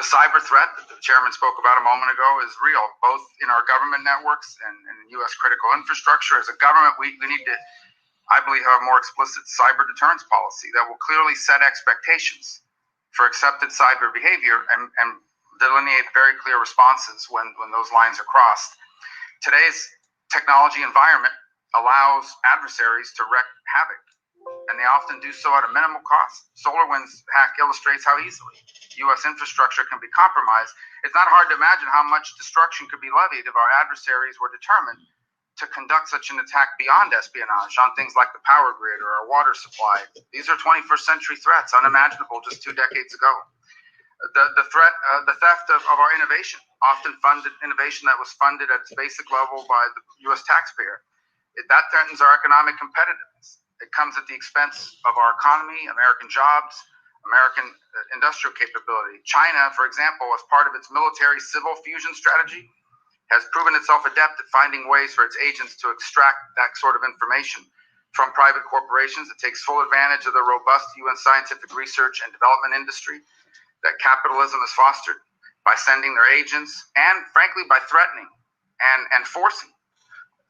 The cyber threat that the chairman spoke about a moment ago is real, both in our government networks and U.S. critical infrastructure. As a government, we need to, I believe, have a more explicit cyber deterrence policy that will clearly set expectations for accepted cyber behavior and delineate very clear responses when those lines are crossed. Today's technology environment allows adversaries to wreak havoc, and they often do so at a minimal cost. SolarWinds hack illustrates how easily U.S. infrastructure can be compromised. It's not hard to imagine how much destruction could be levied if our adversaries were determined to conduct such an attack beyond espionage on things like the power grid or our water supply. These are 21st century threats, unimaginable just 2 decades ago. The theft of our innovation, often funded innovation that was funded at its basic level by the U.S. taxpayer, that threatens our economic competitiveness. It comes at the expense of our economy, American jobs, American industrial capability. China, for example, as part of its military-civil fusion strategy, has proven itself adept at finding ways for its agents to extract that sort of information from private corporations. It takes full advantage of the robust UN scientific research and development industry that capitalism has fostered by sending their agents and, frankly, by threatening and forcing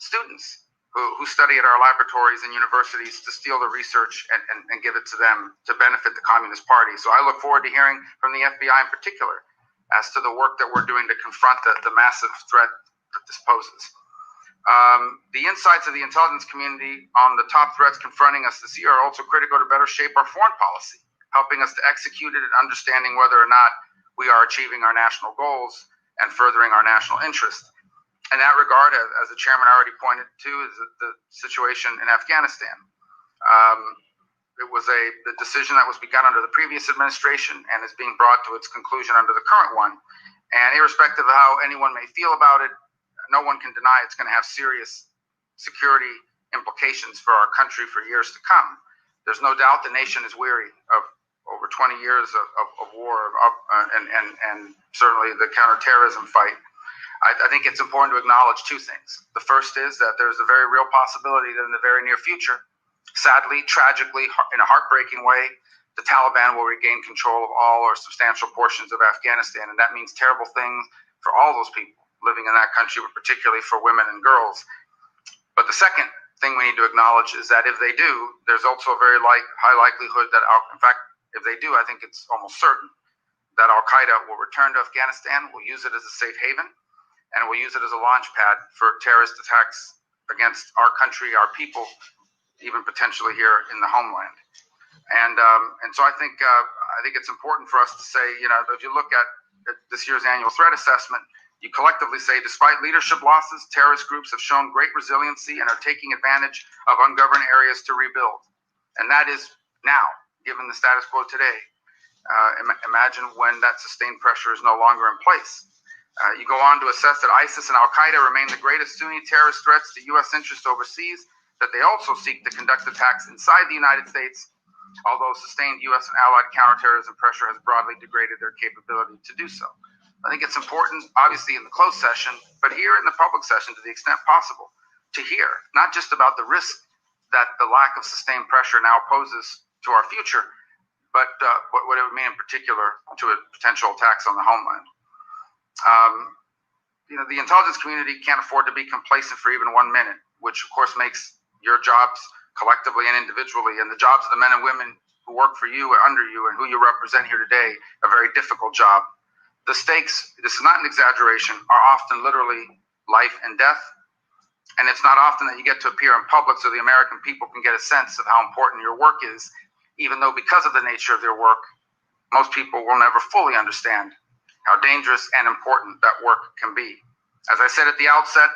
students who study at our laboratories and universities to steal the research and give it to them to benefit the Communist Party. So I look forward to hearing from the FBI in particular as to the work that we're doing to confront the massive threat that this poses. The insights of the intelligence community on the top threats confronting us this year are also critical to better shape our foreign policy, helping us to execute it and understanding whether or not we are achieving our national goals and furthering our national interest. In that regard, as the chairman already pointed to, is the situation in Afghanistan. It was a decision that was begun under the previous administration and is being brought to its conclusion under the current one. And irrespective of how anyone may feel about it, no one can deny it's going to have serious security implications for our country for years to come. There's no doubt the nation is weary of over 20 years of war and certainly the counterterrorism fight. I think it's important to acknowledge 2 things. The first is that there's a very real possibility that in the very near future, sadly, tragically, in a heartbreaking way, the Taliban will regain control of all or substantial portions of Afghanistan. And that means terrible things for all those people living in that country, but particularly for women and girls. But the second thing we need to acknowledge is that if they do, there's also a very high likelihood that, in fact, if they do, I think it's almost certain that Al-Qaeda will return to Afghanistan, will use it as a safe haven, and we'll use it as a launch pad for terrorist attacks against our country, our people, even potentially here in the homeland. And so I think it's important for us to say, if you look at this year's annual threat assessment, you collectively say, despite leadership losses, terrorist groups have shown great resiliency and are taking advantage of ungoverned areas to rebuild. And that is now, given the status quo today. Imagine when that sustained pressure is no longer in place. You go on to assess that ISIS and Al-Qaeda remain the greatest Sunni terrorist threats to U.S. interests overseas, that they also seek to conduct attacks inside the United States, although sustained U.S. and allied counterterrorism pressure has broadly degraded their capability to do so. I think it's important, obviously, in the closed session, but here in the public session, to the extent possible, to hear not just about the risk that the lack of sustained pressure now poses to our future, but what it would mean in particular to potential attacks on the homeland. The intelligence community can't afford to be complacent for even 1 minute, which of course makes your jobs collectively and individually, and the jobs of the men and women who work for you and under you and who you represent here today, a very difficult job. The stakes, this is not an exaggeration, are often literally life and death. And it's not often that you get to appear in public so the American people can get a sense of how important your work is, even though because of the nature of their work, most people will never fully understand how dangerous and important that work can be. As I said at the outset,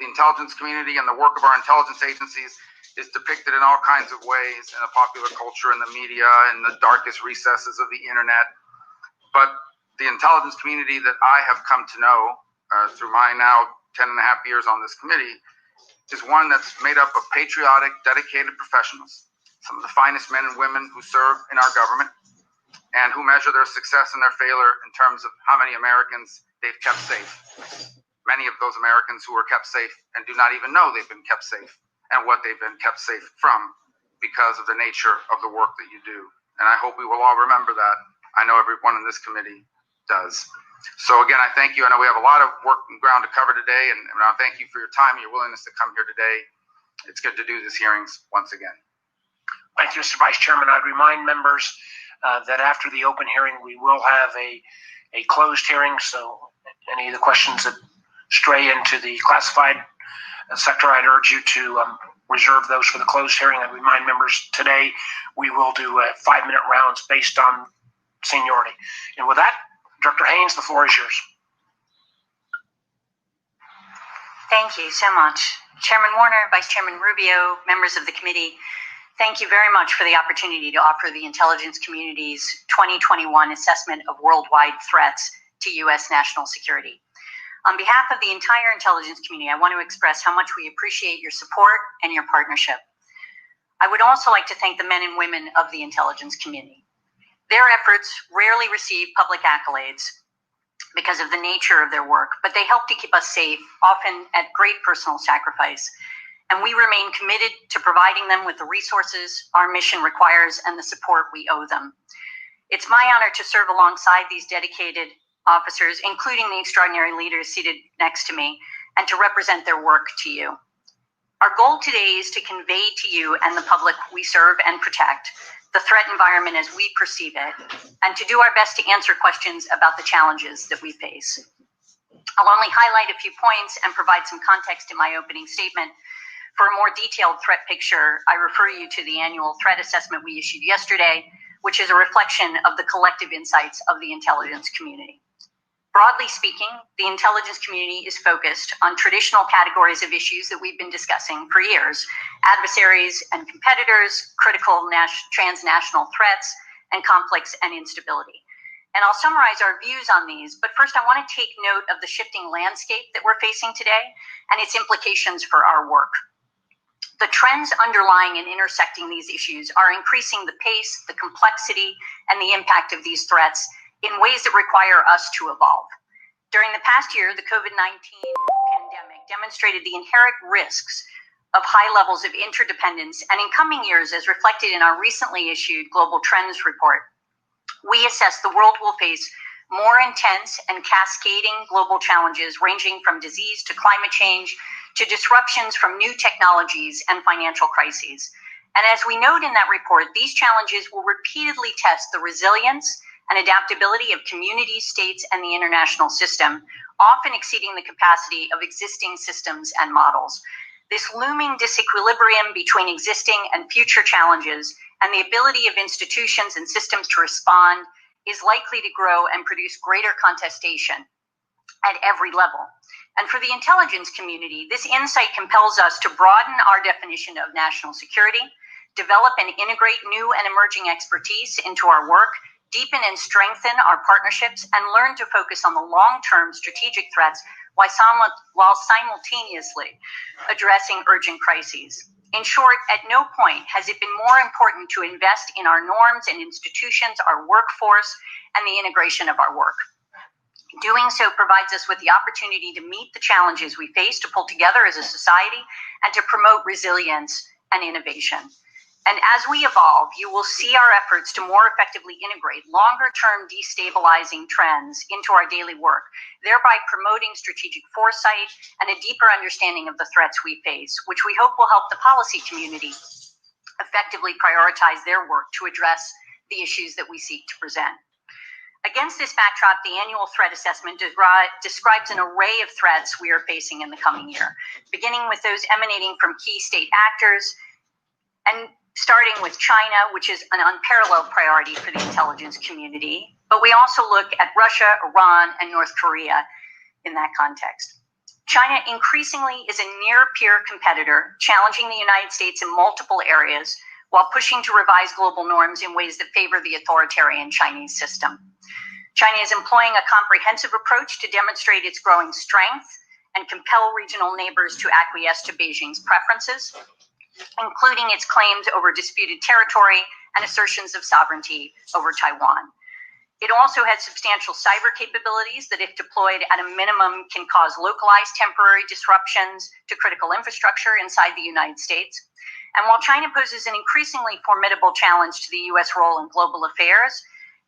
the intelligence community and the work of our intelligence agencies is depicted in all kinds of ways in the popular culture, in the media, in the darkest recesses of the internet. But the intelligence community that I have come to know through my now 10 and a half years on this committee is one that's made up of patriotic, dedicated professionals, some of the finest men and women who serve in our government, and who measure their success and their failure in terms of how many Americans they've kept safe. Many of those Americans who are kept safe and do not even know they've been kept safe and what they've been kept safe from because of the nature of the work that you do. And I hope we will all remember that. I know everyone in this committee does. So again, I thank you. I know we have a lot of work and ground to cover today, and I thank you for your time and your willingness to come here today. It's good to do these hearings once again. Thank you, Mr. Vice Chairman. I'd remind members that after the open hearing, we will have a closed hearing. So any of the questions that stray into the classified sector, I'd urge you to reserve those for the closed hearing. I'd remind members today we will do 5-minute rounds based on seniority. And with that, Director Haynes, the floor is yours. Thank you so much. Chairman Warner, Vice Chairman Rubio, members of the committee, thank you very much for the opportunity to offer the intelligence community's 2021 assessment of worldwide threats to U.S. national security. On behalf of the entire intelligence community, I want to express how much we appreciate your support and your partnership. I would also like to thank the men and women of the intelligence community. Their efforts rarely receive public accolades because of the nature of their work, but they help to keep us safe, often at great personal sacrifice. And we remain committed to providing them with the resources our mission requires and the support we owe them. It's my honor to serve alongside these dedicated officers, including the extraordinary leaders seated next to me, and to represent their work to you. Our goal today is to convey to you and the public we serve and protect the threat environment as we perceive it, and to do our best to answer questions about the challenges that we face. I'll only highlight a few points and provide some context in my opening statement. For a more detailed threat picture, I refer you to the annual threat assessment we issued yesterday, which is a reflection of the collective insights of the intelligence community. Broadly speaking, the intelligence community is focused on traditional categories of issues that we've been discussing for years: adversaries and competitors, critical transnational threats, and conflicts and instability. And I'll summarize our views on these, but first I want to take note of the shifting landscape that we're facing today and its implications for our work. The trends underlying and intersecting these issues are increasing the pace, the complexity, and the impact of these threats in ways that require us to evolve. During the past year, the COVID-19 pandemic demonstrated the inherent risks of high levels of interdependence, and in coming years, as reflected in our recently issued Global Trends report, we assess the world will face more intense and cascading global challenges ranging from disease to climate change to disruptions from new technologies and financial crises. And as we note in that report, these challenges will repeatedly test the resilience and adaptability of communities, states, and the international system, often exceeding the capacity of existing systems and models. This looming disequilibrium between existing and future challenges and the ability of institutions and systems to respond is likely to grow and produce greater contestation at every level. And for the intelligence community, this insight compels us to broaden our definition of national security, develop and integrate new and emerging expertise into our work, deepen and strengthen our partnerships, and learn to focus on the long-term strategic threats while simultaneously addressing urgent crises. In short, at no point has it been more important to invest in our norms and institutions, our workforce, and the integration of our work. Doing so provides us with the opportunity to meet the challenges we face, to pull together as a society, and to promote resilience and innovation. And as we evolve, you will see our efforts to more effectively integrate longer-term destabilizing trends into our daily work, thereby promoting strategic foresight and a deeper understanding of the threats we face, which we hope will help the policy community effectively prioritize their work to address the issues that we seek to present. Against this backdrop, the annual threat assessment describes an array of threats we are facing in the coming year, beginning with those emanating from key state actors, and starting with China, which is an unparalleled priority for the intelligence community. But we also look at Russia, Iran, and North Korea in that context. China increasingly is a near-peer competitor, challenging the United States in multiple areas while pushing to revise global norms in ways that favor the authoritarian Chinese system. China is employing a comprehensive approach to demonstrate its growing strength and compel regional neighbors to acquiesce to Beijing's preferences, including its claims over disputed territory and assertions of sovereignty over Taiwan. It also has substantial cyber capabilities that, if deployed at a minimum, can cause localized temporary disruptions to critical infrastructure inside the United States. And while China poses an increasingly formidable challenge to the U.S. role in global affairs,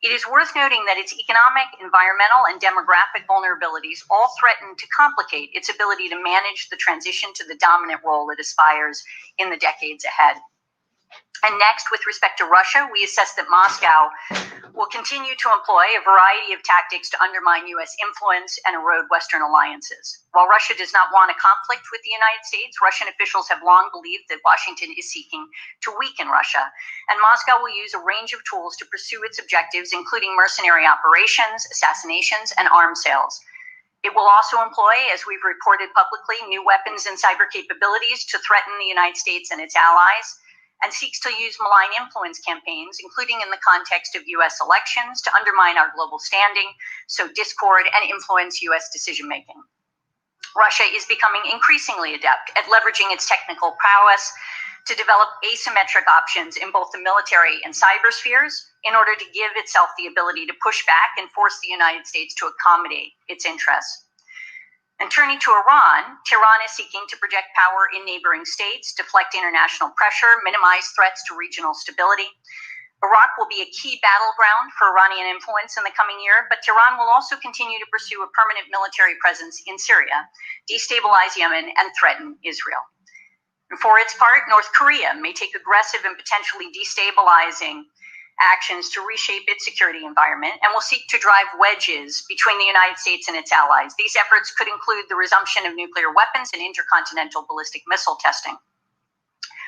It is worth noting that its economic, environmental, and demographic vulnerabilities all threaten to complicate its ability to manage the transition to the dominant role it aspires in the decades ahead. And next, with respect to Russia, we assess that Moscow will continue to employ a variety of tactics to undermine U.S. influence and erode Western alliances. While Russia does not want a conflict with the United States, Russian officials have long believed that Washington is seeking to weaken Russia, and Moscow will use a range of tools to pursue its objectives, including mercenary operations, assassinations, and arms sales. It will also employ, as we've reported publicly, new weapons and cyber capabilities to threaten the United States and its allies, and seeks to use malign influence campaigns, including in the context of U.S. elections, to undermine our global standing, sow discord, and influence U.S. decision-making. Russia is becoming increasingly adept at leveraging its technical prowess to develop asymmetric options in both the military and cyber spheres in order to give itself the ability to push back and force the United States to accommodate its interests. And turning to Iran, Tehran is seeking to project power in neighboring states, deflect international pressure, minimize threats to regional stability. Iraq will be a key battleground for Iranian influence in the coming year, but Tehran will also continue to pursue a permanent military presence in Syria, destabilize Yemen, and threaten Israel. And for its part, North Korea may take aggressive and potentially destabilizing actions to reshape its security environment and will seek to drive wedges between the United States and its allies. These efforts could include the resumption of nuclear weapons and intercontinental ballistic missile testing.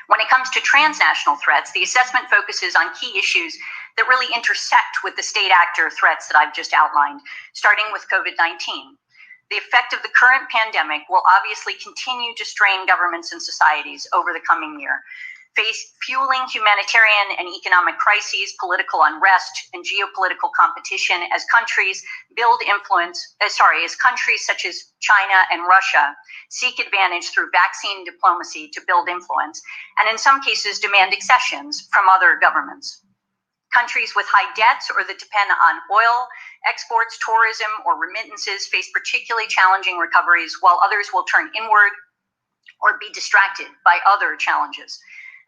When it comes to transnational threats, the assessment focuses on key issues that really intersect with the state actor threats that I've just outlined, starting with COVID-19. The effect of the current pandemic will obviously continue to strain governments and societies over the coming year, fueling humanitarian and economic crises, political unrest, and geopolitical competition as countries build influence, as countries such as China and Russia seek advantage through vaccine diplomacy to build influence, and in some cases demand accessions from other governments. Countries with high debts or that depend on oil exports, tourism, or remittances face particularly challenging recoveries, while others will turn inward or be distracted by other challenges.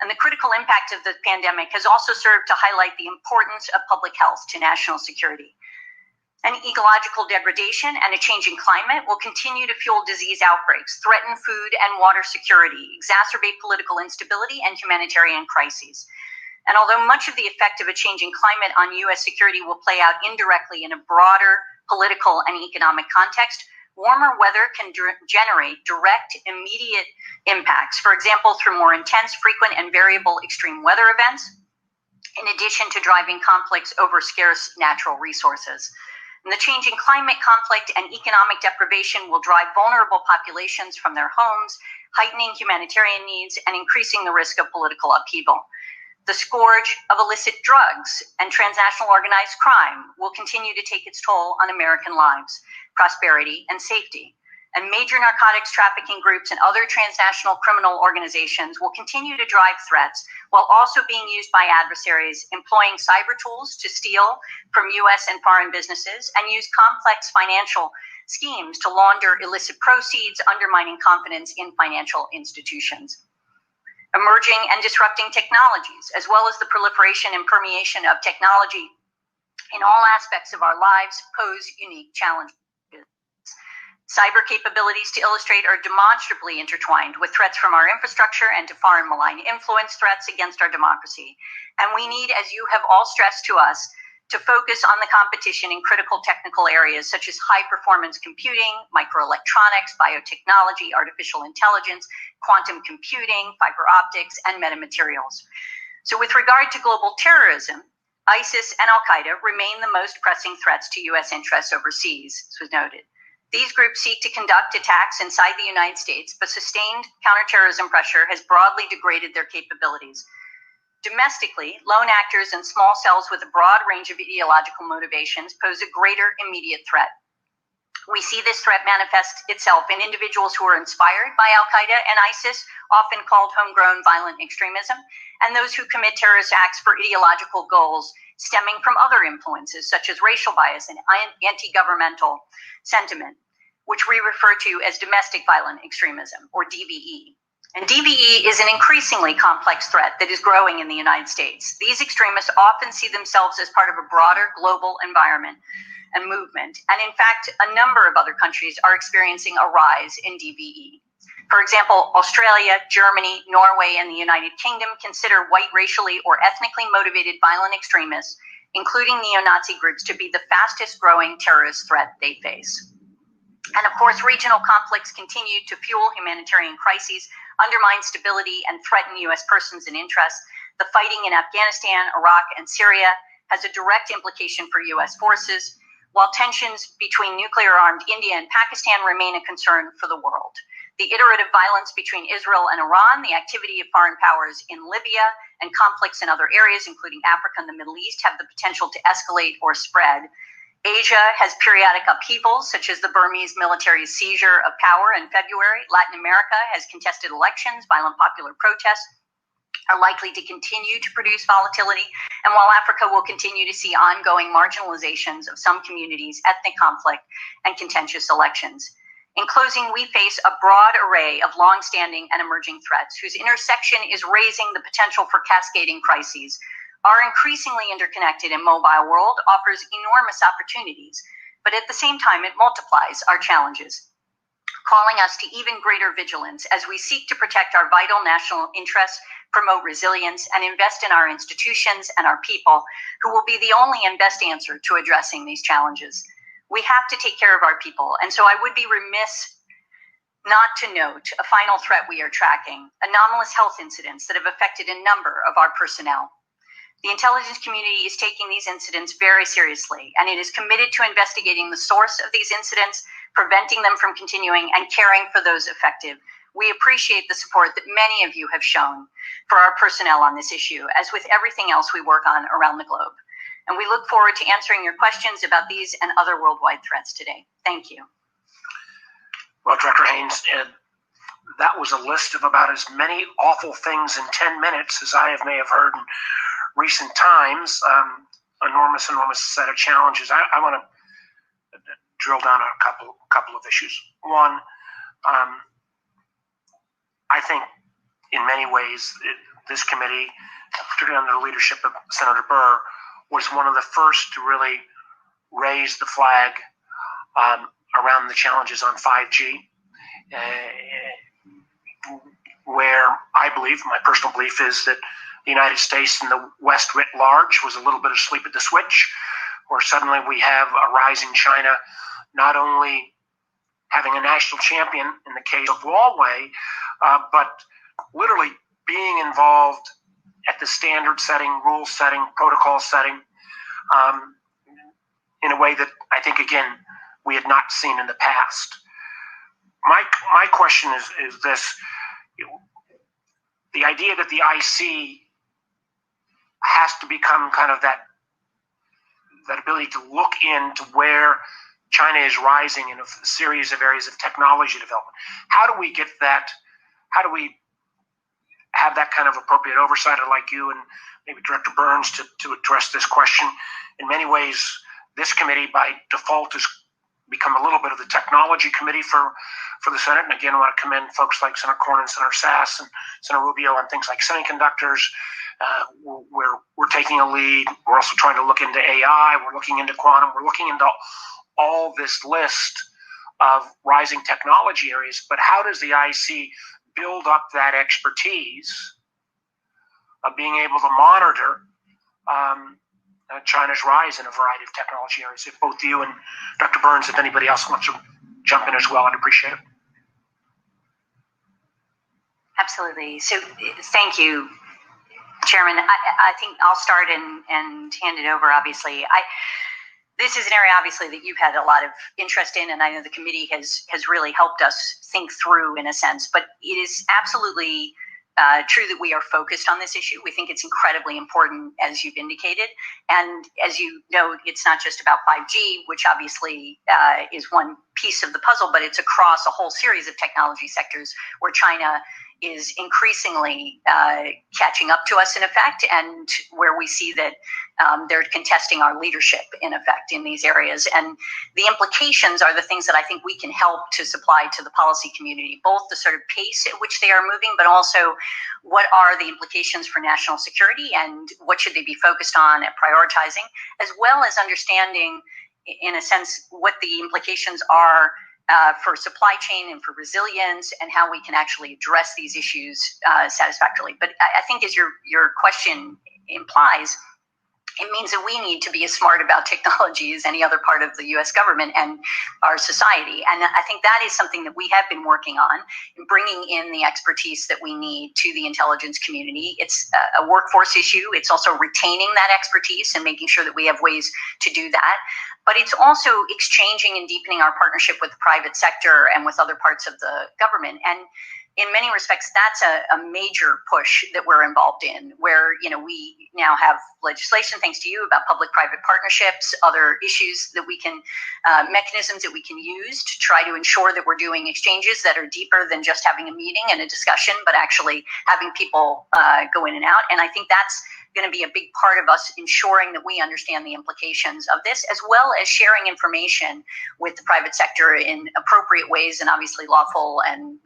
And the critical impact of the pandemic has also served to highlight the importance of public health to national security. An ecological degradation and a changing climate will continue to fuel disease outbreaks, threaten food and water security, exacerbate political instability and humanitarian crises. And although much of the effect of a changing climate on U.S. security will play out indirectly in a broader political and economic context, warmer weather can generate direct, immediate impacts, for example, through more intense, frequent, and variable extreme weather events, in addition to driving conflicts over scarce natural resources. And the changing climate, conflict, and economic deprivation will drive vulnerable populations from their homes, heightening humanitarian needs and increasing the risk of political upheaval. The scourge of illicit drugs and transnational organized crime will continue to take its toll on American lives, prosperity, and safety. And major narcotics trafficking groups and other transnational criminal organizations will continue to drive threats while also being used by adversaries employing cyber tools to steal from U.S. and foreign businesses and use complex financial schemes to launder illicit proceeds, undermining confidence in financial institutions. Emerging and disrupting technologies, as well as the proliferation and permeation of technology in all aspects of our lives, pose unique challenges. Cyber capabilities, to illustrate, are demonstrably intertwined with threats from our infrastructure and to foreign malign influence threats against our democracy. And we need, as you have all stressed to us, to focus on the competition in critical technical areas such as high-performance computing, microelectronics, biotechnology, artificial intelligence, quantum computing, fiber optics, and metamaterials. So with regard to global terrorism, ISIS and Al-Qaeda remain the most pressing threats to U.S. interests overseas, as was noted. These groups seek to conduct attacks inside the United States, but sustained counterterrorism pressure has broadly degraded their capabilities. Domestically, lone actors and small cells with a broad range of ideological motivations pose a greater immediate threat. We see this threat manifest itself in individuals who are inspired by Al-Qaeda and ISIS, often called homegrown violent extremism, and those who commit terrorist acts for ideological goals stemming from other influences, such as racial bias and anti-governmental sentiment, which we refer to as domestic violent extremism, or DVE. And DVE is an increasingly complex threat that is growing in the United States. These extremists often see themselves as part of a broader global environment and movement. And in fact, a number of other countries are experiencing a rise in DVE. For example, Australia, Germany, Norway, and the United Kingdom consider white racially or ethnically motivated violent extremists, including neo-Nazi groups, to be the fastest growing terrorist threat they face. And of course, regional conflicts continue to fuel humanitarian crises, undermine stability, and threaten U.S. persons and interests. The fighting in Afghanistan, Iraq, and Syria has a direct implication for U.S. forces, while tensions between nuclear-armed India and Pakistan remain a concern for the world. The iterative violence between Israel and Iran, the activity of foreign powers in Libya, and conflicts in other areas, including Africa and the Middle East, have the potential to escalate or spread. Asia has periodic upheavals, such as the Burmese military seizure of power in February. Latin America has contested elections. Violent popular protests are likely to continue to produce volatility. And while Africa will continue to see ongoing marginalizations of some communities, ethnic conflict, and contentious elections. In closing, we face a broad array of longstanding and emerging threats whose intersection is raising the potential for cascading crises. Our increasingly interconnected and mobile world offers enormous opportunities, but at the same time, it multiplies our challenges, calling us to even greater vigilance as we seek to protect our vital national interests, promote resilience, and invest in our institutions and our people, who will be the only and best answer to addressing these challenges. We have to take care of our people, and so I would be remiss not to note a final threat we are tracking: anomalous health incidents that have affected a number of our personnel. The intelligence community is taking these incidents very seriously, and it is committed to investigating the source of these incidents, preventing them from continuing, and caring for those affected. We appreciate the support that many of you have shown for our personnel on this issue, as with everything else we work on around the globe. And we look forward to answering your questions about these and other worldwide threats today. Thank you. Well, Director Haynes, that was a list of about as many awful things in 10 minutes as I may have heard in recent times. Enormous set of challenges. I want to drill down on a couple of issues. One, I think in many ways this committee, particularly under the leadership of Senator Burr, was one of the first to really raise the flag around the challenges on 5G, where I believe, my personal belief is that the United States and the West writ large was a little bit asleep at the switch, where suddenly we have a rising China, not only having a national champion in the case of Huawei, but literally being involved at the standard setting, rule setting, protocol setting, in a way that I think, again, we had not seen in the past. My question is this: the idea that the IC has to become kind of that ability to look into where China is rising in a series of areas of technology development. How do we get that? How do we have that kind of appropriate oversight? I'd like you and maybe Director Burns to address this question. In many ways, this committee by default has become a little bit of the technology committee for the Senate. And again, I want to commend folks like Senator Cornyn, Senator Sass, and Senator Rubio on things like semiconductors. We're taking a lead. We're also trying to look into AI. We're looking into quantum. We're looking into all this list of rising technology areas. But how does the IC build up that expertise of being able to monitor China's rise in a variety of technology areas? If both you and Dr. Burns, if anybody else wants to jump in as well, I'd appreciate it. Absolutely. So thank you, Chairman. I think I'll start and hand it over, obviously. This is an area, obviously, that you've had a lot of interest in, and I know the committee has really helped us think through, in a sense. But it is absolutely true that we are focused on this issue. We think it's incredibly important, as you've indicated. And as you know, it's not just about 5G, which obviously is one piece of the puzzle, but it's across a whole series of technology sectors where China is increasingly catching up to us in effect, and where we see that they're contesting our leadership in effect in these areas. And the implications are the things that I think we can help to supply to the policy community, both the sort of pace at which they are moving, but also what are the implications for national security and what should they be focused on at prioritizing, as well as understanding, in a sense, what the implications are for supply chain and for resilience, and how we can actually address these issues satisfactorily. But I think, as your question implies, it means that we need to be as smart about technology as any other part of the U.S. government and our society. And I think that is something that we have been working on, bringing in the expertise that we need to the intelligence community. It's a workforce issue. It's also retaining that expertise and making sure that we have ways to do that. But it's also exchanging and deepening our partnership with the private sector and with other parts of the government. And in many respects, that's a major push that we're involved in, where, we now have legislation, thanks to you, about public-private partnerships, other issues that we can, mechanisms that we can use to try to ensure that we're doing exchanges that are deeper than just having a meeting and a discussion, but actually having people go in and out. And I think that's going to be a big part of us ensuring that we understand the implications of this, as well as sharing information with the private sector in appropriate ways, and obviously lawful and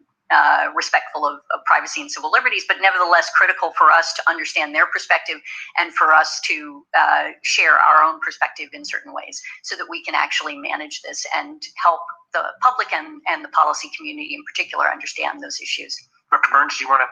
respectful of privacy and civil liberties, but nevertheless critical for us to understand their perspective and for us to share our own perspective in certain ways, so that we can actually manage this and help the public and the policy community in particular understand those issues. Dr. Burns, do you want to?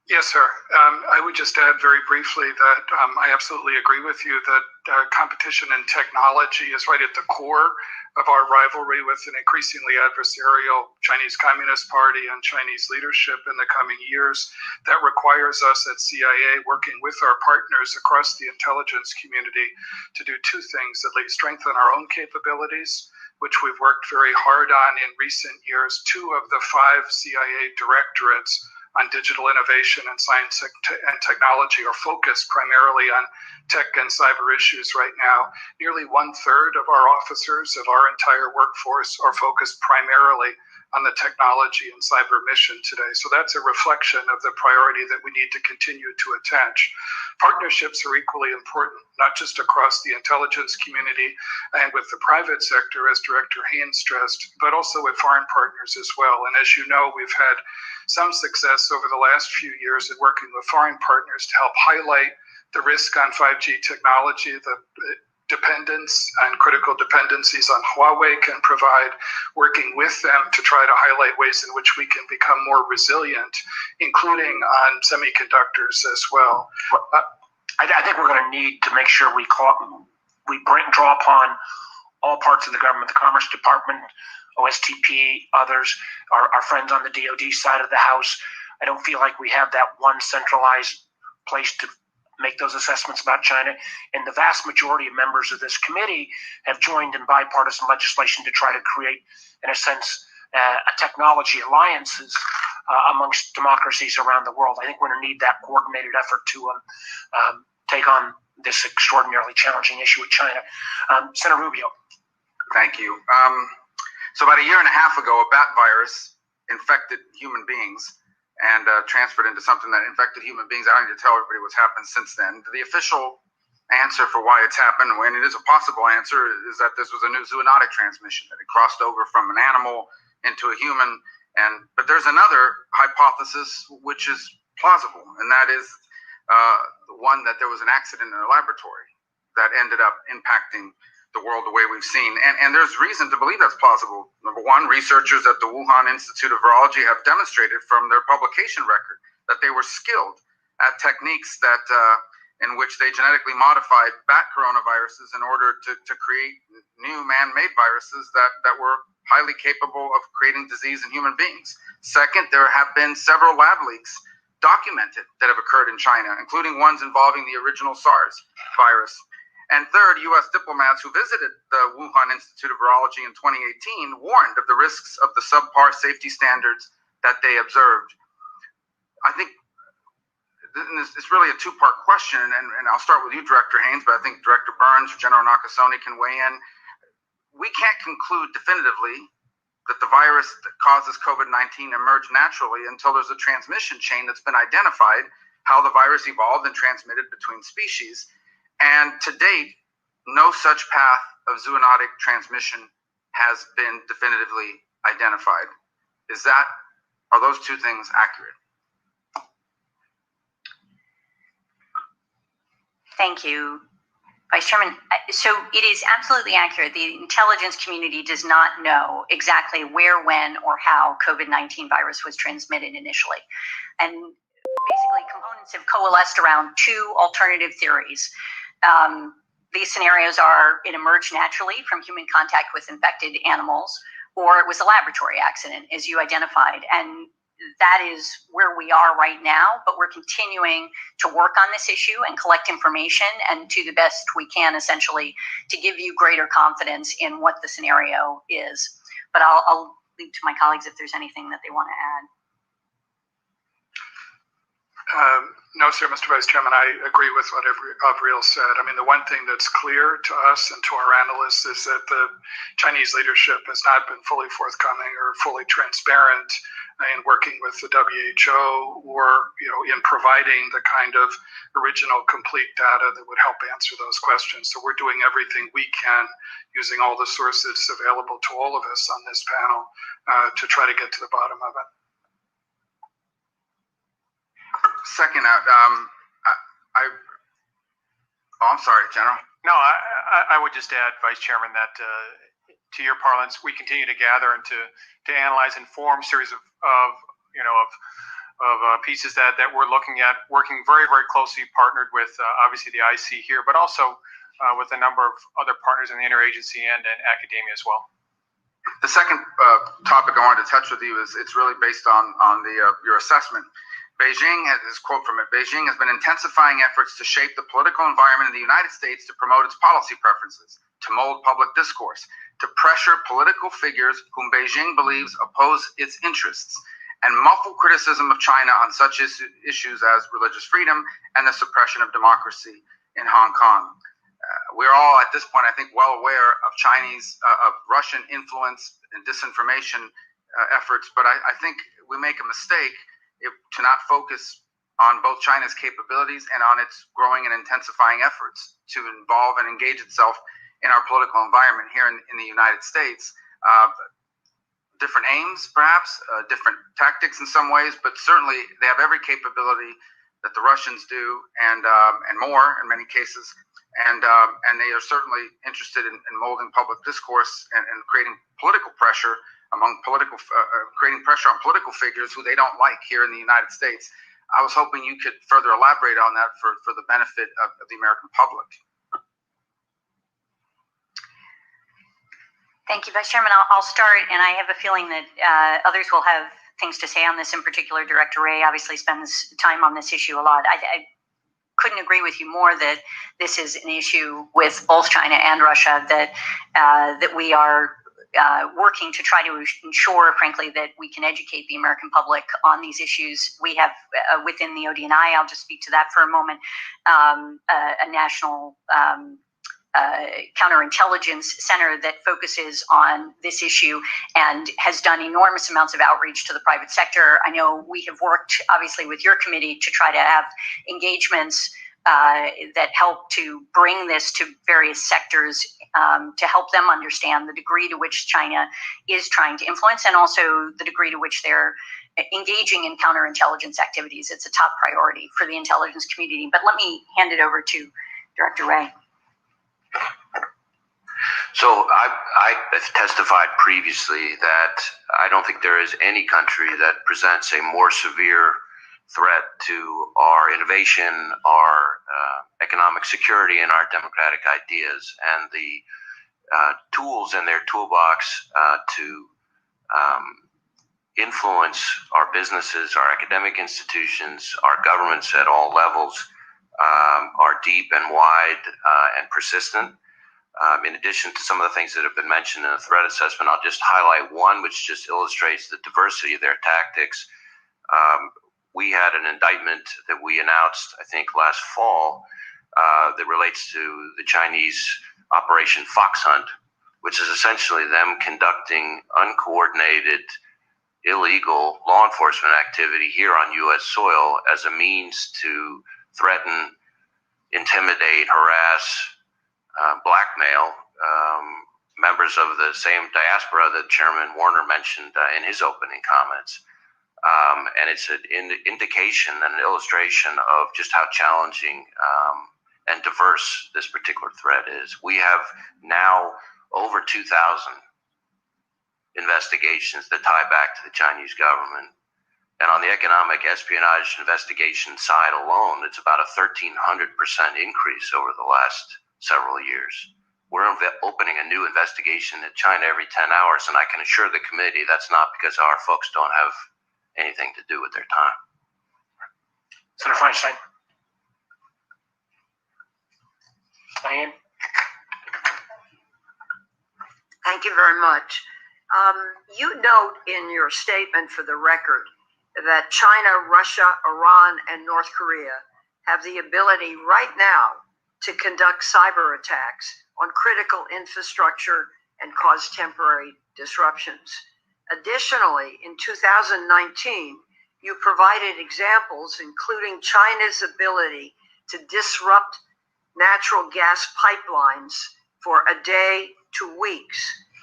Yes, sir. I would just add very briefly that I absolutely agree with you that competition in technology is right at the core of our rivalry with an increasingly adversarial Chinese Communist Party and Chinese leadership in the coming years. That requires us at CIA, working with our partners across the intelligence community, to do two things: at least strengthen our own capabilities, which we've worked very hard on in recent years. 2 of the 5 CIA directorates on digital innovation and science and technology are focused primarily on tech and cyber issues right now. Nearly 1/3 of our officers of our entire workforce are focused primarily on the technology and cyber mission today. So that's a reflection of the priority that we need to continue to attach. Partnerships are equally important, not just across the intelligence community and with the private sector, as Director Haynes stressed, but also with foreign partners as well. And as you know, we've had some success over the last few years in working with foreign partners to help highlight the risk on 5G technology, the dependence and critical dependencies on Huawei can provide, working with them to try to highlight ways in which we can become more resilient, including on semiconductors as well. I think we're going to need to make sure we draw upon all parts of the government, the Commerce Department, OSTP, others, our friends on the DoD side of the house. I don't feel like we have that one centralized place to make those assessments about China. And the vast majority of members of this committee have joined in bipartisan legislation to try to create, in a sense, a technology alliances amongst democracies around the world. I think we're going to need that coordinated effort to take on this extraordinarily challenging issue with China. Senator Rubio. Thank you. So about a year and a half ago, a bat virus infected human beings and transferred into something that infected human beings. I don't need to tell everybody what's happened since then. The official answer for why it's happened, when it is a possible answer, is that this was a new zoonotic transmission, that it crossed over from an animal into a human. But there's another hypothesis which is plausible, and that is the one that there was an accident in a laboratory that ended up impacting the world the way we've seen. And there's reason to believe that's plausible. Number one, researchers at the Wuhan Institute of Virology have demonstrated from their publication record that they were skilled at techniques that in which they genetically modified bat coronaviruses in order to create new man-made viruses that were highly capable of creating disease in human beings. Second, there have been several lab leaks documented that have occurred in China, including ones involving the original SARS virus. And third, U.S. diplomats who visited the Wuhan Institute of Virology in 2018 warned of the risks of the subpar safety standards that they observed. I think it's really a two-part question, and I'll start with you, Director Haynes, but I think Director Burns or General Nakasone can weigh in. We can't conclude definitively that the virus that causes COVID-19 emerged naturally until there's a transmission chain that's been identified, how the virus evolved and transmitted between species. And to date, no such path of zoonotic transmission has been definitively identified. Are those two things accurate? Thank you, Vice Chairman. So it is absolutely accurate. The intelligence community does not know exactly where, when, or how COVID-19 virus was transmitted initially. And basically, components have coalesced around two alternative theories. These scenarios are it emerged naturally from human contact with infected animals, or it was a laboratory accident, as you identified. And that is where we are right now, but we're continuing to work on this issue and collect information and to the best we can, essentially, to give you greater confidence in what the scenario is. But I'll leave to my colleagues if there's anything that they want to add. No, sir, Mr. Vice Chairman, I agree with what Avril said. I mean, the one thing that's clear to us and to our analysts is that the Chinese leadership has not been fully forthcoming or fully transparent in working with the WHO or, in providing the kind of original complete data that would help answer those questions. So we're doing everything we can using all the sources available to all of us on this panel to try to get to the bottom of it. Second, I'm sorry, General. No, I would just add, Vice Chairman, that to your parlance, we continue to gather and to analyze and form series of pieces that we're looking at, working very, very closely partnered with obviously the IC here, but also with a number of other partners in the interagency and academia as well. The second topic I wanted to touch with you is it's really based on your assessment. Beijing, this quote from it, Beijing has been intensifying efforts to shape the political environment in the United States to promote its policy preferences, to mold public discourse, to pressure political figures whom Beijing believes oppose its interests, and muffle criticism of China on such issues as religious freedom and the suppression of democracy in Hong Kong. We're all at this point, I think, well aware of Russian influence and disinformation efforts, but I think we make a mistake to not focus on both China's capabilities and on its growing and intensifying efforts to involve and engage itself in our political environment here in the United States. Different aims, perhaps, different tactics in some ways, but certainly they have every capability that the Russians do, and more in many cases. And they are certainly interested in molding public discourse and creating political pressure creating pressure on political figures who they don't like here in the United States. I was hoping you could further elaborate on that for the benefit of the American public. Thank you, Vice Chairman. I'll start, and I have a feeling that others will have things to say on this. In particular, Director Wray obviously spends time on this issue a lot. I couldn't agree with you more that this is an issue with both China and Russia that we are working to try to ensure, frankly, that we can educate the American public on these issues. We have within the ODNI, I'll just speak to that for a moment, a national counterintelligence center that focuses on this issue and has done enormous amounts of outreach to the private sector. I know we have worked, obviously, with your committee to try to have engagements that help to bring this to various sectors to help them understand the degree to which China is trying to influence and also the degree to which they're engaging in counterintelligence activities. It's a top priority for the intelligence community. But let me hand it over to Director Wray. So I testified previously that I don't think there is any country that presents a more severe threat to our innovation, our economic security, and our democratic ideas, and the tools in their toolbox to influence our businesses, our academic institutions, our governments at all levels are deep and wide and persistent. In addition to some of the things that have been mentioned in the threat assessment, I'll just highlight one which just illustrates the diversity of their tactics. We had an indictment that we announced, I think, last fall that relates to the Chinese Operation Fox Hunt, which is essentially them conducting uncoordinated, illegal law enforcement activity here on U.S. soil as a means to threaten, intimidate, harass, blackmail members of the same diaspora that Chairman Warner mentioned in his opening comments. And it's an indication and an illustration of just how challenging and diverse this particular threat is. We have now over 2,000 investigations that tie back to the Chinese government. And on the economic espionage investigation side alone, it's about a 1,300% increase over the last several years. We're opening a new investigation in China every 10 hours, and I can assure the committee that's not because our folks don't have anything to do with their time. Senator Feinstein. Diane. Thank you very much. You note in your statement for the record that China, Russia, Iran, and North Korea have the ability right now to conduct cyber attacks on critical infrastructure and cause temporary disruptions. Additionally, in 2019, you provided examples including China's ability to disrupt natural gas pipelines for a day to weeks,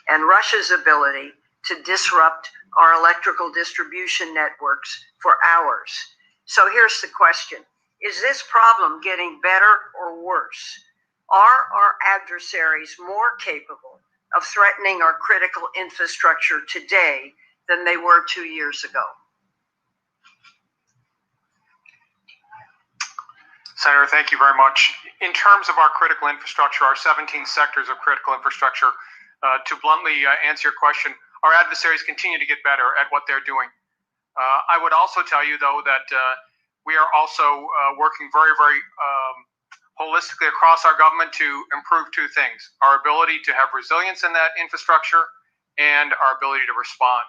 and Russia's ability to disrupt our electrical distribution networks for hours. So here's the question. Is this problem getting better or worse? Are our adversaries more capable of threatening our critical infrastructure today than they were 2 years ago? Senator, thank you very much. In terms of our critical infrastructure, our 17 sectors of critical infrastructure, to bluntly answer your question, our adversaries continue to get better at what they're doing. I would also tell you, though, that we are also working very, very holistically across our government to improve two things: our ability to have resilience in that infrastructure and our ability to respond.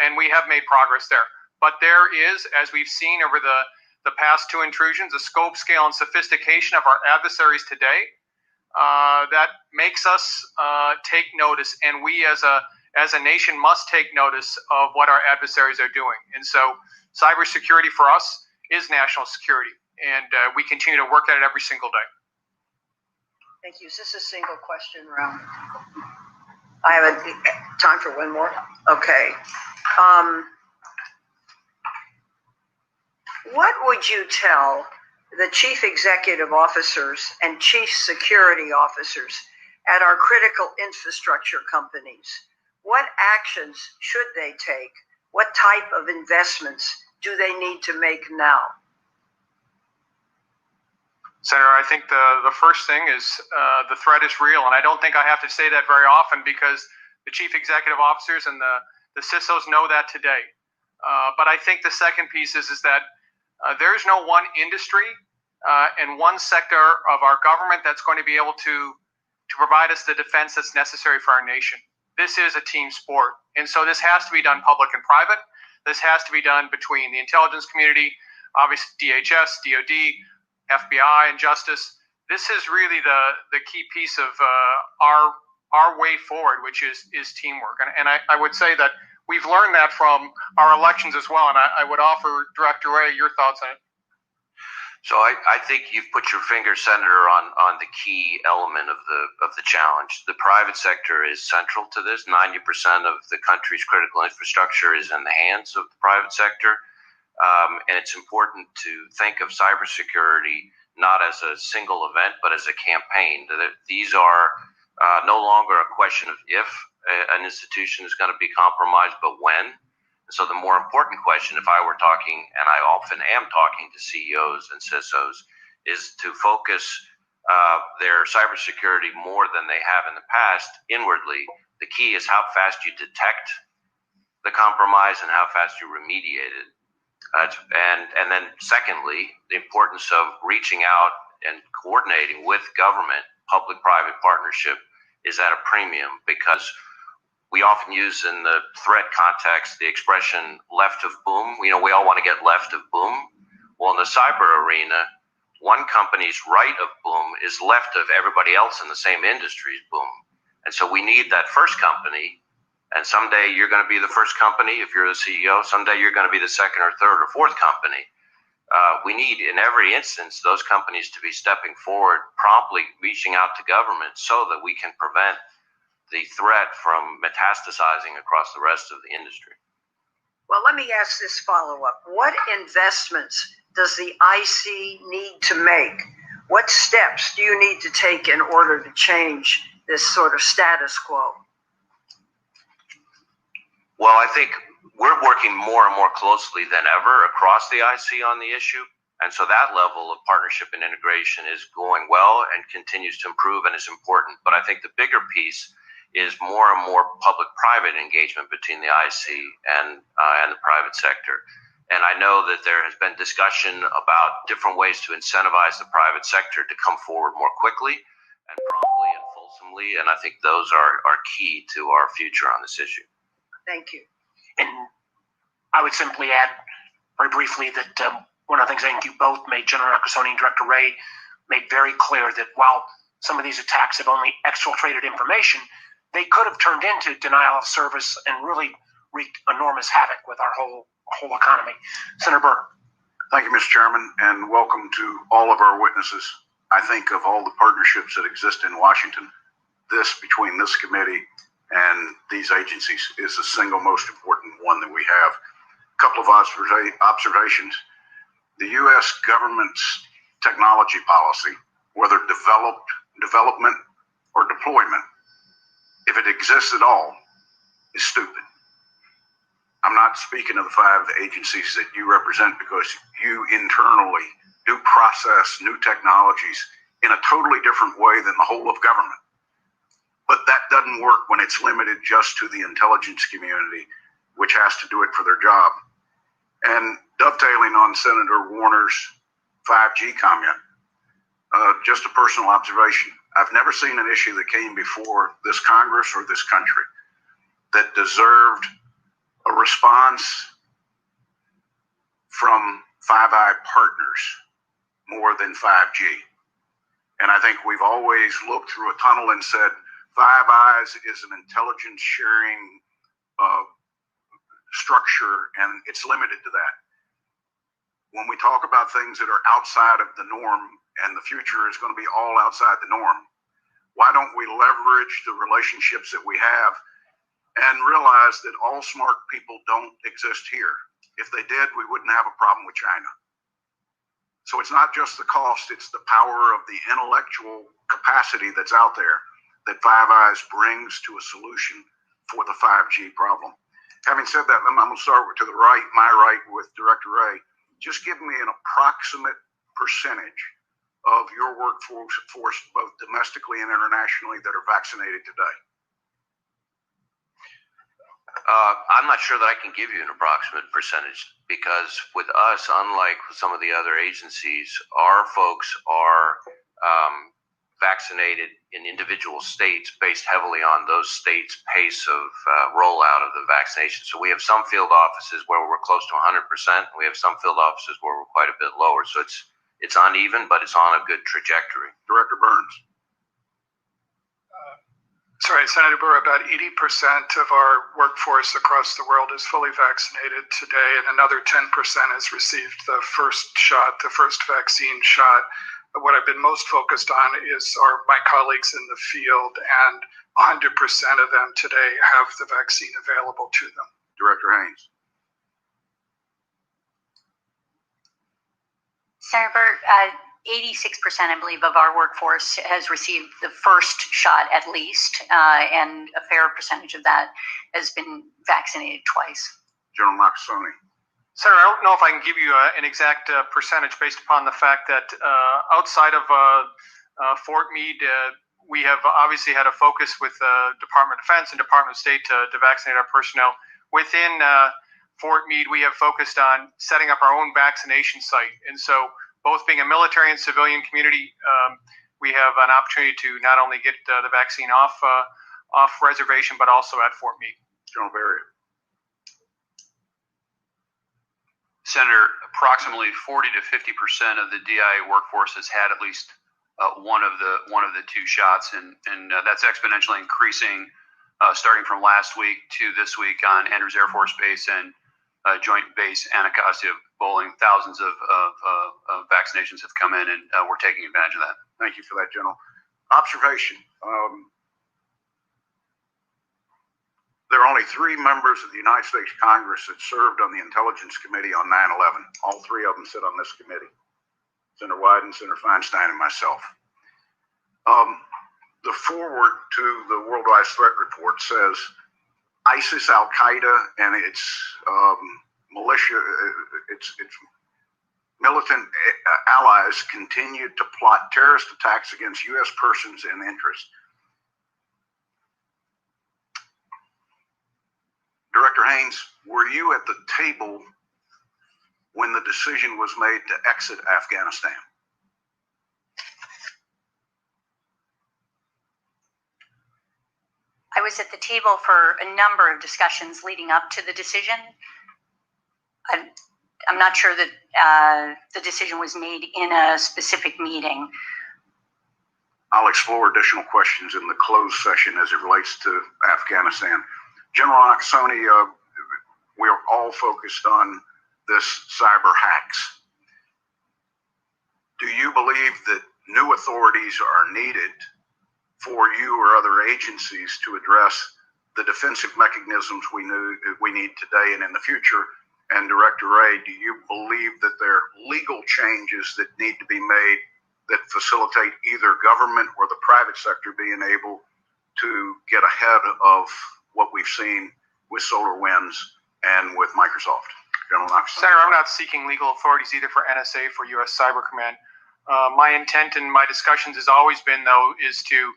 And we have made progress there. But there is, as we've seen over the past two intrusions, the scope, scale, and sophistication of our adversaries today that makes us take notice, and we as a nation must take notice of what our adversaries are doing. And so cybersecurity for us is national security, and we continue to work at it every single day. Thank you. Is this a single question round? I have time for one more. Okay. What would you tell the chief executive officers and chief security officers at our critical infrastructure companies? What actions should they take? What type of investments do they need to make now? Senator, I think the first thing is the threat is real, and I don't think I have to say that very often because the chief executive officers and the CISOs know that today. But I think the second piece is that there's no one industry and one sector of our government that's going to be able to provide us the defense that's necessary for our nation. This is a team sport, and so this has to be done public and private. This has to be done between the intelligence community, obviously DHS, DOD, FBI, and Justice. This is really the key piece of our way forward, which is teamwork. And I would say that we've learned that from our elections as well. And I would offer Director Wray your thoughts on it. So I think you've put your finger, Senator, on the key element of the challenge. The private sector is central to this. 90% of the country's critical infrastructure is in the hands of the private sector. And it's important to think of cybersecurity not as a single event, but as a campaign. These are no longer a question of if an institution is going to be compromised, but when. So the more important question, if I were talking, and I often am talking to CEOs and CISOs, is to focus their cybersecurity more than they have in the past inwardly. The key is how fast you detect the compromise and how fast you remediate it. And then secondly, the importance of reaching out and coordinating with government. Public-private partnership is at a premium because we often use in the threat context the expression left of boom. We all want to get left of boom. Well, in the cyber arena, one company's right of boom is left of everybody else in the same industry's boom. And so we need that first company. And someday you're going to be the first company if you're the CEO. Someday you're going to be the second or third or fourth company. We need, in every instance, those companies to be stepping forward, promptly reaching out to government so that we can prevent the threat from metastasizing across the rest of the industry. Well, let me ask this follow-up. What investments does the IC need to make? What steps do you need to take in order to change this sort of status quo? Well, I think we're working more and more closely than ever across the IC on the issue. And so that level of partnership and integration is going well and continues to improve and is important. But I think the bigger piece is more and more public-private engagement between the IC and the private sector. And I know that there has been discussion about different ways to incentivize the private sector to come forward more quickly and promptly and fulsomely. And I think those are key to our future on this issue. Thank you. And I would simply add very briefly that one of the things I think you both made, General Narcosoni and Director Wray, made very clear that while some of these attacks have only exfiltrated information, they could have turned into denial of service and really wreaked enormous havoc with our whole economy. Senator Burr. Thank you, Mr. Chairman, and welcome to all of our witnesses. I think of all the partnerships that exist in Washington, this between this committee and these agencies is the single most important one that we have. A couple of observations. The U.S. government's technology policy, whether development or deployment, if it exists at all, is stupid. I'm not speaking of the 5 agencies that you represent because you internally do process new technologies in a totally different way than the whole of government. But that doesn't work when it's limited just to the intelligence community, which has to do it for their job. And dovetailing on Senator Warner's 5G comment, just a personal observation. I've never seen an issue that came before this Congress or this country that deserved a response from Five Eye partners more than 5G. And I think we've always looked through a tunnel and said, Five Eyes is an intelligence sharing structure, and it's limited to that. When we talk about things that are outside of the norm, and the future is going to be all outside the norm, why don't we leverage the relationships that we have and realize that all smart people don't exist here? If they did, we wouldn't have a problem with China. So it's not just the cost, it's the power of the intellectual capacity that's out there that Five Eyes brings to a solution for the 5G problem. Having said that, I'm going to start to the right, my right, with Director Wray. Just give me an approximate percentage of your workforce, both domestically and internationally, that are vaccinated today. I'm not sure that I can give you an approximate percentage because with us, unlike some of the other agencies, our folks are vaccinated in individual states based heavily on those states' pace of rollout of the vaccination. So we have some field offices where we're close to 100%. We have some field offices where we're quite a bit lower. So it's uneven, but it's on a good trajectory. Director Burns. Sorry, Senator Burr, about 80% of our workforce across the world is fully vaccinated today, and another 10% has received the first shot, the first vaccine shot. What I've been most focused on is my colleagues in the field, and 100% of them today have the vaccine available to them. Director Haynes. Senator, 86%, I believe, of our workforce has received the first shot at least, and a fair percentage of that has been vaccinated twice. General Nakasone. Senator, I don't know if I can give you an exact percentage based upon the fact that outside of Fort Meade, we have obviously had a focus with Department of Defense and Department of State to vaccinate our personnel. Within Fort Meade, we have focused on setting up our own vaccination site. And so both being a military and civilian community, we have an opportunity to not only get the vaccine off reservation, but also at Fort Meade. General Barry. Senator, approximately 40 to 50% of the DIA workforce has had at least one of the two shots, and that's exponentially increasing starting from last week to this week on Andrews Air Force Base and Joint Base Anacostia Bowling. Thousands of vaccinations have come in, and we're taking advantage of that. Thank you for that, General. Observation. There are only 3 members of the United States Congress that served on the Intelligence Committee on 9/11. All 3 of them sit on this committee. Senator Wyden, Senator Feinstein, and myself. The foreword to the Worldwide Threat Report says ISIS, Al Qaeda, and its militia, its militant allies continue to plot terrorist attacks against U.S. persons and interests. Director Haynes, were you at the table when the decision was made to exit Afghanistan? I was at the table for a number of discussions leading up to the decision. I'm not sure that the decision was made in a specific meeting. I'll explore additional questions in the closed session as it relates to Afghanistan. General Nakasone, we're all focused on this cyber hacks. Do you believe that new authorities are needed for you or other agencies to address the defensive mechanisms we need today and in the future? And Director Wray, do you believe that there are legal changes that need to be made that facilitate either government or the private sector being able to get ahead of what we've seen with SolarWinds and with Microsoft? General Nakasone. Senator, I'm not seeking legal authorities either for NSA, for U.S. Cyber Command. My intent in my discussions has always been, though, is to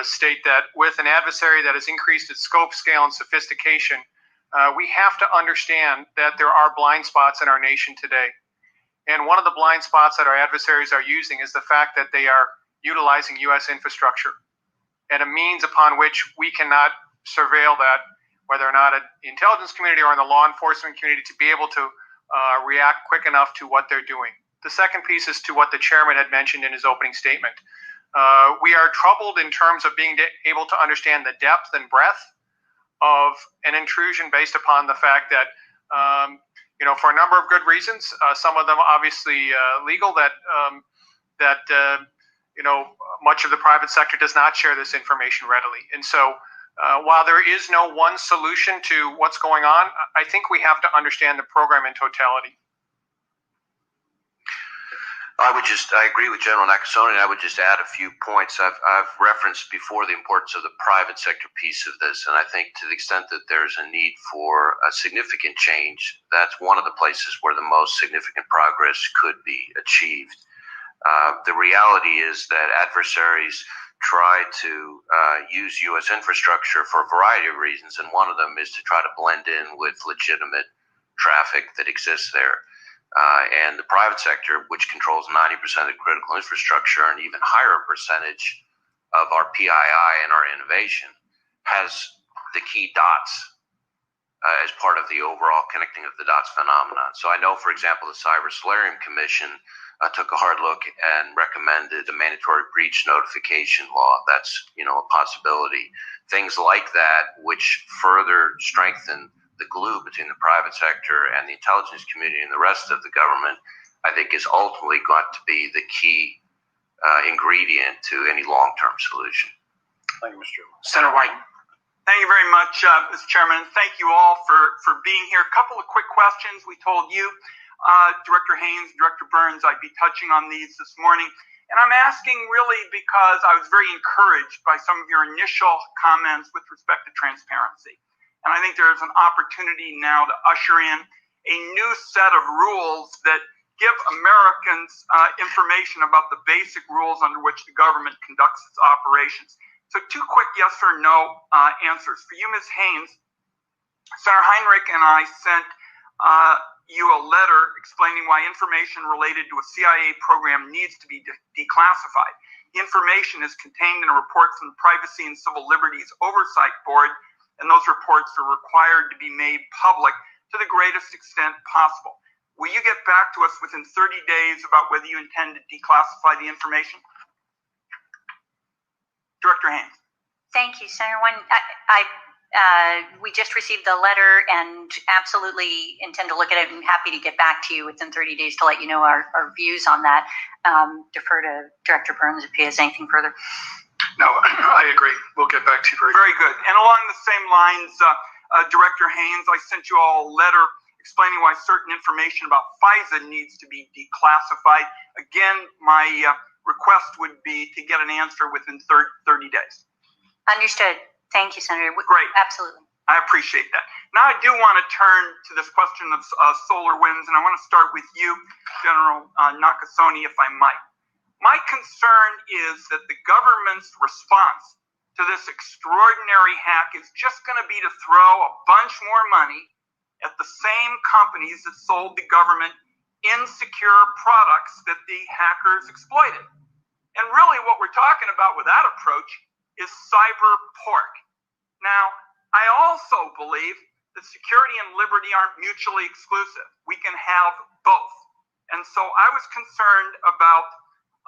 state that with an adversary that has increased its scope, scale, and sophistication, we have to understand that there are blind spots in our nation today. And one of the blind spots that our adversaries are using is the fact that they are utilizing U.S. infrastructure and a means upon which we cannot surveil that, whether or not in the intelligence community or in the law enforcement community, to be able to react quick enough to what they're doing. The second piece is to what the chairman had mentioned in his opening statement. We are troubled in terms of being able to understand the depth and breadth of an intrusion based upon the fact that, for a number of good reasons, some of them obviously legal, that much of the private sector does not share this information readily. And so while there is no one solution to what's going on, I think we have to understand the program in totality. I agree with General Nakasone, and I would just add a few points. I've referenced before the importance of the private sector piece of this, and I think to the extent that there's a need for a significant change, that's one of the places where the most significant progress could be achieved. The reality is that adversaries try to use U.S. infrastructure for a variety of reasons, and one of them is to try to blend in with legitimate traffic that exists there. And the private sector, which controls 90% of critical infrastructure and even higher percentage of our PII and our innovation, has the key dots as part of the overall connecting of the dots phenomenon. So I know, for example, the Cyber Solarium Commission took a hard look and recommended a mandatory breach notification law. That's, a possibility. Things like that, which further strengthen the glue between the private sector and the intelligence community and the rest of the government, I think is ultimately got to be the key ingredient to any long-term solution. Thank you, Mr. Chairman. Senator Wyden. Thank you very much, Mr. Chairman. Thank you all for being here. A couple of quick questions. We told you, Director Haynes, Director Burns, I'd be touching on these this morning. And I'm asking really because I was very encouraged by some of your initial comments with respect to transparency. And I think there's an opportunity now to usher in a new set of rules that give Americans information about the basic rules under which the government conducts its operations. So 2 quick yes or no answers. For you, Ms. Haynes, Senator Heinrich and I sent you a letter explaining why information related to a CIA program needs to be declassified. The information is contained in a report from the Privacy and Civil Liberties Oversight Board, and those reports are required to be made public to the greatest extent possible. Will you get back to us within 30 days about whether you intend to declassify the information? Director Haynes. Thank you, Senator. We just received the letter and absolutely intend to look at it and happy to get back to you within 30 days to let you know our views on that. Defer to Director Burns if he has anything further. No, I agree. We'll get back to you very good. And along the same lines, Director Haynes, I sent you all a letter explaining why certain information about FISA needs to be declassified. Again, my request would be to get an answer within 30 days. Understood. Thank you, Senator. Great. Absolutely. I appreciate that. Now I do want to turn to this question of solar winds, and I want to start with you, General Nakasone, if I might. My concern is that the government's response to this extraordinary hack is just going to be to throw a bunch more money at the same companies that sold the government insecure products that the hackers exploited. And really what we're talking about with that approach is cyber pork. Now, I also believe that security and liberty aren't mutually exclusive. We can have both. And so I was concerned about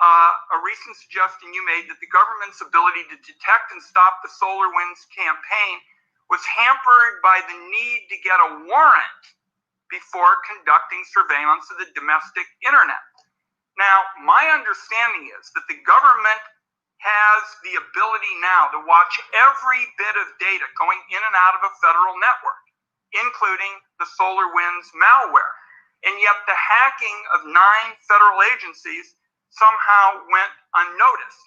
a recent suggestion you made that the government's ability to detect and stop the SolarWinds campaign was hampered by the need to get a warrant before conducting surveillance of the domestic internet. Now, my understanding is that the government has the ability now to watch every bit of data going in and out of a federal network, including the SolarWinds malware. And yet the hacking of 9 federal agencies somehow went unnoticed.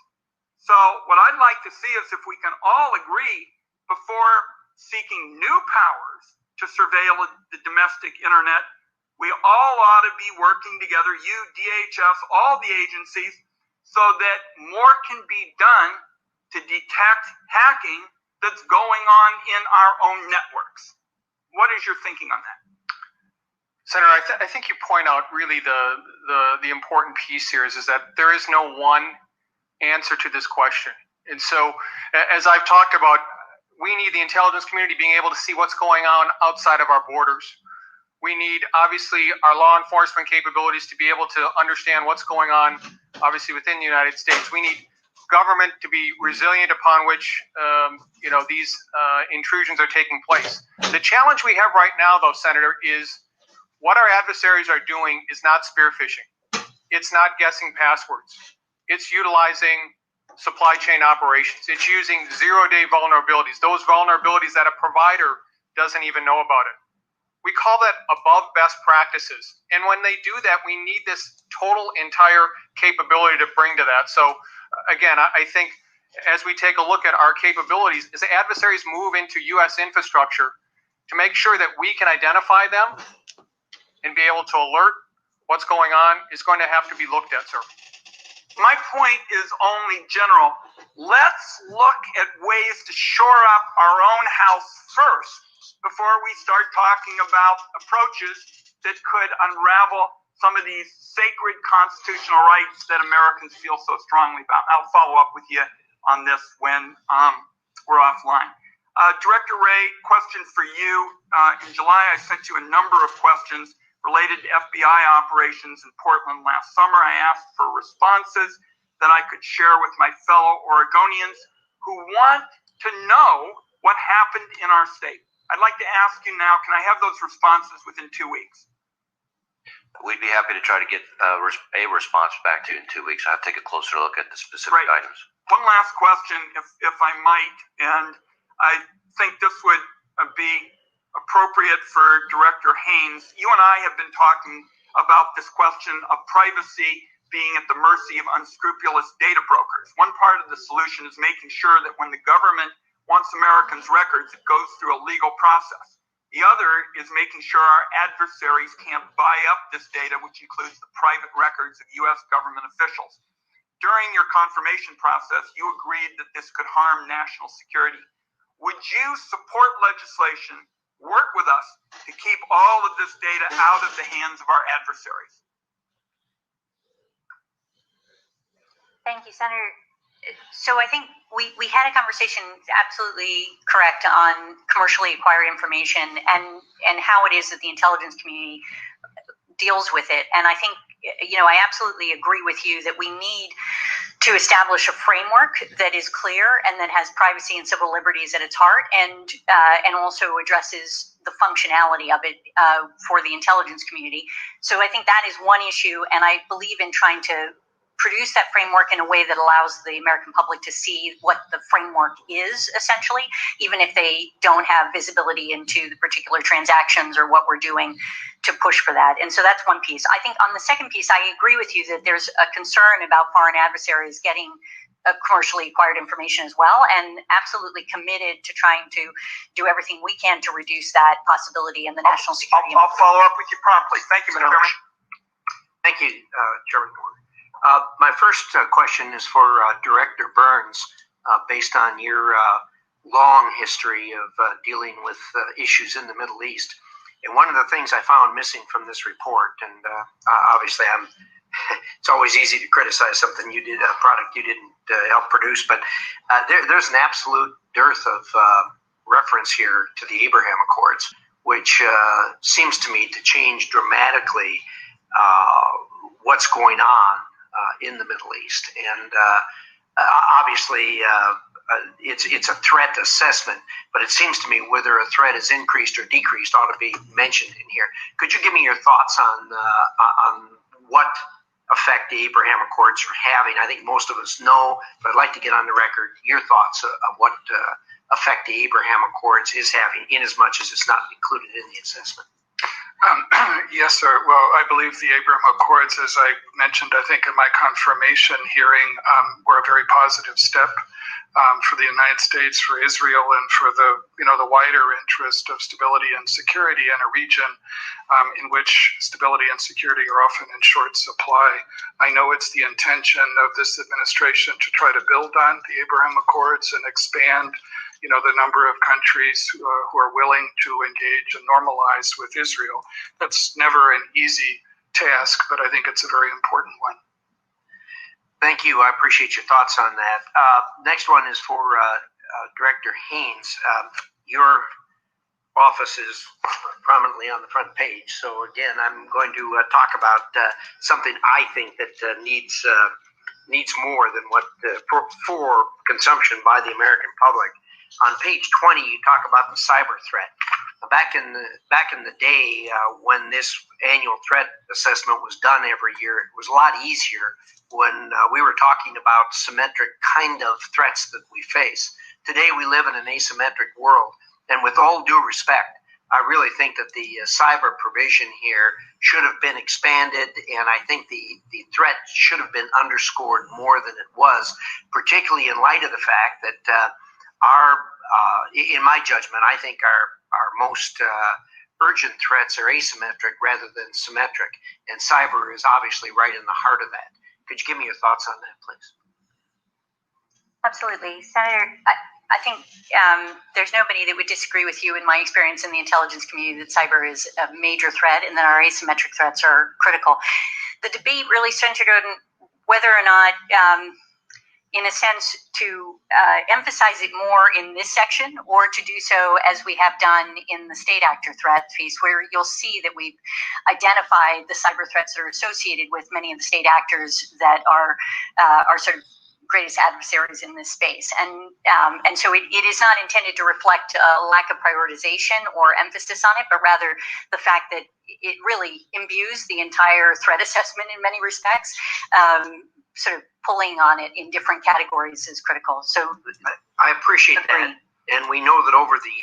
So what I'd like to see is if we can all agree before seeking new powers to surveil the domestic internet, we all ought to be working together, you, DHS, all the agencies, so that more can be done to detect hacking that's going on in our own networks. What is your thinking on that? Senator, I think you point out really the important piece here is that there is no one answer to this question. And so, as I've talked about, we need the intelligence community being able to see what's going on outside of our borders. We need, obviously, our law enforcement capabilities to be able to understand what's going on, obviously, within the United States. We need government to be resilient upon which, these intrusions are taking place. The challenge we have right now, though, Senator, is what our adversaries are doing is not spear phishing. It's not guessing passwords. It's utilizing supply chain operations. It's using zero-day vulnerabilities, those vulnerabilities that a provider doesn't even know about it. We call that above best practices. And when they do that, we need this total entire capability to bring to that. So again, I think as we take a look at our capabilities, as the adversaries move into U.S. infrastructure, to make sure that we can identify them and be able to alert what's going on is going to have to be looked at, sir. My point is only general. Let's look at ways to shore up our own house first before we start talking about approaches that could unravel some of these sacred constitutional rights that Americans feel so strongly about. I'll follow up with you on this when we're offline. Director Wray, question for you. In July, I sent you a number of questions related to FBI operations in Portland last summer. I asked for responses that I could share with my fellow Oregonians who want to know what happened in our state. I'd like to ask you now, can I have those responses within 2 weeks? We'd be happy to try to get a response back to you in 2 weeks. I'll take a closer look at the specific items. One last question, if I might, and I think this would be appropriate for Director Haynes. You and I have been talking about this question of privacy being at the mercy of unscrupulous data brokers. One part of the solution is making sure that when the government wants Americans' records, it goes through a legal process. The other is making sure our adversaries can't buy up this data, which includes the private records of U.S. government officials. During your confirmation process, you agreed that this could harm national security. Would you support legislation, work with us to keep all of this data out of the hands of our adversaries? Thank you, Senator. So I think we had a conversation, absolutely correct, on commercially acquired information and how it is that the intelligence community deals with it. And I think I absolutely agree with you that we need to establish a framework that is clear and that has privacy and civil liberties at its heart, and also addresses the functionality of it for the intelligence community. So I think that is one issue, and I believe in trying to produce that framework in a way that allows the American public to see what the framework is, essentially, even if they don't have visibility into the particular transactions or what we're doing to push for that. And so that's one piece. I think on the second piece, I agree with you that there's a concern about foreign adversaries getting commercially acquired information as well, and absolutely committed to trying to do everything we can to reduce that possibility in the national security. I'll follow up with you promptly. Thank you, Mr. Chairman. Thank you, Chairman Moore. My first question is for Director Burns, based on your long history of dealing with issues in the Middle East. And one of the things I found missing from this report, and obviously it's always easy to criticize something you did, a product you didn't help produce, but there's an absolute dearth of reference here to the Abraham Accords, which seems to me to change dramatically what's going on in the Middle East. And obviously it's a threat assessment, but it seems to me whether a threat is increased or decreased ought to be mentioned in here. Could you give me your thoughts on what effect the Abraham Accords are having? I think most of us know, but I'd like to get on the record your thoughts of what effect the Abraham Accords is having, in as much as it's not included in the assessment. Yes, sir. Well, I believe the Abraham Accords, as I mentioned, I think in my confirmation hearing, were a very positive step for the United States, for Israel, and for the wider interest of stability and security in a region in which stability and security are often in short supply. I know it's the intention of this administration to try to build on the Abraham Accords and expand the number of countries who are willing to engage and normalize with Israel. That's never an easy task, but I think it's a very important one. Thank you. I appreciate your thoughts on that. Next one is for Director Haynes. Your office is prominently on the front page. So again, I'm going to talk about something I think that needs more than what for consumption by the American public. On page 20, you talk about the cyber threat. Back in the day, when this annual threat assessment was done every year, it was a lot easier when we were talking about symmetric kind of threats that we face. Today, we live in an asymmetric world, and with all due respect, I really think that the cyber provision here should have been expanded, and I think the threat should have been underscored more than it was, particularly in light of the fact that in my judgment, I think our most urgent threats are asymmetric rather than symmetric, and cyber is obviously right in the heart of that. Could you give me your thoughts on that, please? Absolutely. Senator, I think there's nobody that would disagree with you in my experience in the intelligence community that cyber is a major threat and that our asymmetric threats are critical. The debate really centered on whether or not in a sense, to emphasize it more in this section, or to do so as we have done in the state actor threat piece, where you'll see that we've identified the cyber threats that are associated with many of the state actors that are sort of greatest adversaries in this space. And so it is not intended to reflect a lack of prioritization or emphasis on it, but rather the fact that it really imbues the entire threat assessment in many respects. Sort of pulling on it in different categories is critical. So I appreciate that. And we know that over the years,